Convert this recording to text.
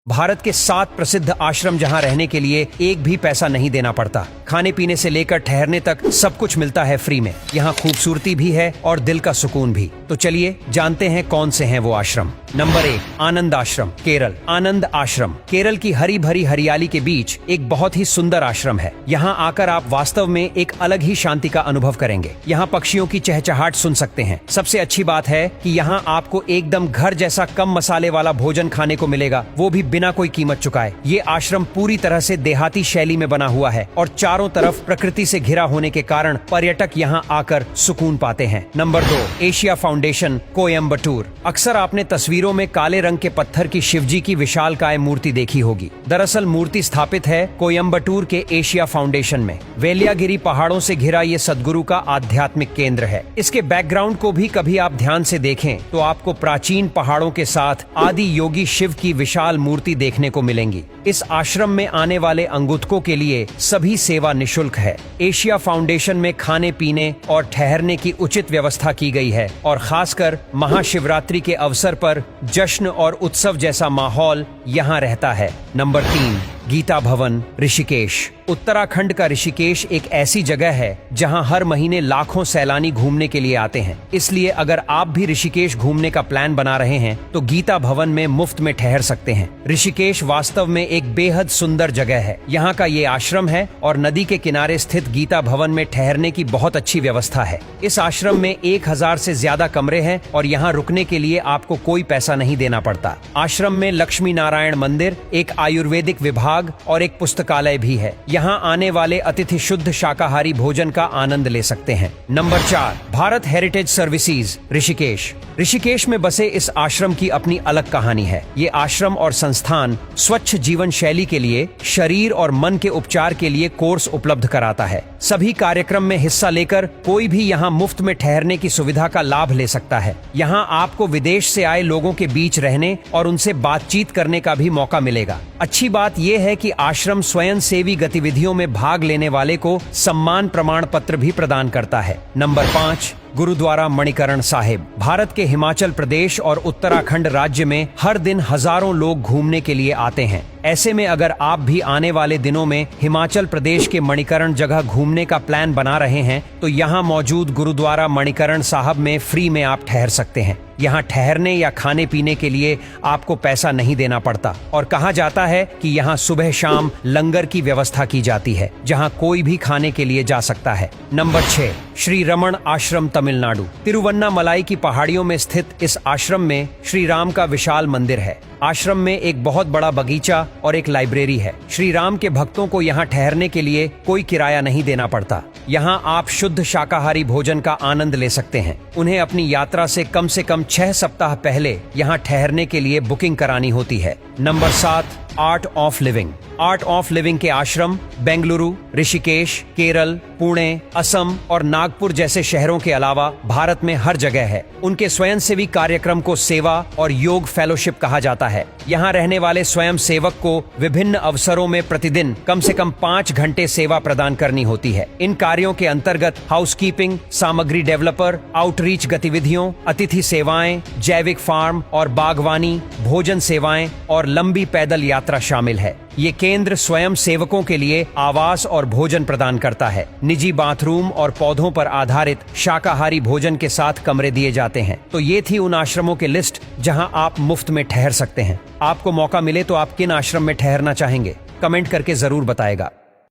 भारत के 7 प्रसिद्ध आश्रम जहां रहने के लिए एक भी पैसा नहीं देना पड़ता। खाने पीने से लेकर ठहरने तक सब कुछ मिलता है फ्री में। यहाँ खूबसूरती भी है और दिल का सुकून भी। तो चलिए जानते हैं कौन से हैं वो आश्रम। नंबर 1, आनंद आश्रम, केरल। आनंद आश्रम केरल की हरी भरी हरियाली के बीच एक बहुत ही सुंदर आश्रम है। यहाँ आकर आप वास्तव में एक अलग ही शांति का अनुभव करेंगे। यहाँ पक्षियों की चहचहाट सुन सकते हैं। सबसे अच्छी बात है कि यहाँ आपको एकदम घर जैसा कम मसाले वाला भोजन खाने को मिलेगा, वो भी बिना कोई कीमत चुकाए। ये आश्रम पूरी तरह से देहाती शैली में बना हुआ है और चारों तरफ प्रकृति से घिरा होने के कारण पर्यटक यहाँ आकर सुकून पाते हैं। Number 2, Asia foundation, Coimbatore. अक्सर आपने तस्वीरों में काले रंग के पत्थर की शिवजी की विशालकाय मूर्ति देखी होगी। दरअसल मूर्ति स्थापित है कोयम्बटूर के एशिया फाउंडेशन में। वेलियागिरी पहाड़ों से घिरा ये सद्गुरु का आध्यात्मिक केंद्र है। इसके बैकग्राउंड को भी कभी आप ध्यान से देखें तो आपको प्राचीन पहाड़ों के साथ आदि योगी शिव की विशाल मूर्ति देखने को मिलेंगी। इस आश्रम में आने वाले अंगुतकों के लिए सभी सेवा निशुल्क है। एशिया फाउंडेशन में खाने पीने और ठहरने की उचित व्यवस्था की गई है और खासकर महाशिवरात्रि के अवसर पर जश्न और उत्सव जैसा माहौल यहाँ रहता है। नंबर 3, गीता भवन, ऋषिकेश। उत्तराखंड का ऋषिकेश एक ऐसी जगह है जहां हर महीने लाखों सैलानी घूमने के लिए आते हैं। इसलिए अगर आप भी ऋषिकेश घूमने का प्लान बना रहे हैं तो गीता भवन में मुफ्त में ठहर सकते हैं। ऋषिकेश वास्तव में एक बेहद सुंदर जगह है। यहाँ का ये आश्रम है और नदी के किनारे स्थित गीता भवन में ठहरने की बहुत अच्छी व्यवस्था है। इस आश्रम में 1000 से ज्यादा कमरे हैं और यहाँ रुकने के लिए आपको कोई पैसा नहीं देना पड़ता। आश्रम में लक्ष्मी नारायण मंदिर, एक आयुर्वेदिक विभाग और एक पुस्तकालय भी है। यहाँ आने वाले अतिथि शुद्ध शाकाहारी भोजन का आनंद ले सकते हैं। Number 4, Bharat heritage services, Rishikesh. Rishikesh में बसे इस आश्रम की अपनी अलग कहानी है। ये आश्रम और संस्थान स्वच्छ जीवन शैली के लिए शरीर और मन के उपचार के लिए कोर्स उपलब्ध कराता है। सभी कार्यक्रम में हिस्सा लेकर कोई भी यहाँ मुफ्त में ठहरने की सुविधा का लाभ ले सकता है। यहाँ आपको विदेश से आए लोगों के बीच रहने और उनसे बातचीत करने का भी मौका मिलेगा। अच्छी बात यह है कि आश्रम स्वयं सेवी गतिविधियों में भाग लेने वाले को सम्मान प्रमाण पत्र भी प्रदान करता है। नंबर 5, गुरुद्वारा मणिकरण साहिब। भारत के हिमाचल प्रदेश और उत्तराखंड राज्य में हर दिन हजारों लोग घूमने के लिए आते हैं। ऐसे में अगर आप भी आने वाले दिनों में हिमाचल प्रदेश के मणिकरण जगह घूमने का प्लान बना रहे हैं तो यहाँ मौजूद गुरुद्वारा मणिकरण साहब में फ्री में आप ठहर सकते हैं। यहाँ ठहरने या खाने पीने के लिए आपको पैसा नहीं देना पड़ता और कहा जाता है कि यहाँ सुबह शाम लंगर की व्यवस्था की जाती है जहाँ कोई भी खाने के लिए जा सकता है। नंबर 6, श्री रमण आश्रम, तमिलनाडु। तिरुवन्नामलाई की पहाड़ियों में स्थित इस आश्रम में श्री राम का विशाल मंदिर है। आश्रम में एक बहुत बड़ा बगीचा और एक लाइब्रेरी है। श्री राम के भक्तों को यहाँ ठहरने के लिए कोई किराया नहीं देना पड़ता। यहाँ आप शुद्ध शाकाहारी भोजन का आनंद ले सकते हैं। उन्हें अपनी यात्रा से कम 6 सप्ताह पहले यहाँ ठहरने के लिए बुकिंग करानी होती है। Number 7, art of living. Art of living के आश्रम बेंगलुरु, ऋषिकेश, केरल, पुणे, असम और नागपुर जैसे शहरों के अलावा भारत में हर जगह है। उनके स्वयंसेवी कार्यक्रम को सेवा और योग फेलोशिप कहा जाता है। यहाँ रहने वाले स्वयं सेवक को विभिन्न अवसरों में प्रतिदिन कम से कम 5 घंटे सेवा प्रदान करनी होती है। इन कार्यों के अंतर्गत हाउसकीपिंग, सामग्री डेवलपर, आउटरीच गतिविधियों, अतिथि सेवाएं, जैविक फार्म और बागवानी, भोजन सेवाएं और लंबी पैदल यात्रा शामिल है। ये केंद्र स्वयं सेवकों के लिए आवास और भोजन प्रदान करता है। निजी बाथरूम और पौधों पर आधारित शाकाहारी भोजन के साथ कमरे दिए जाते हैं। तो ये थी उन आश्रमों की लिस्ट जहां आप मुफ्त में ठहर सकते हैं। आपको मौका मिले तो आप किन आश्रम में ठहरना चाहेंगे? कमेंट करके जरूर बताएगा।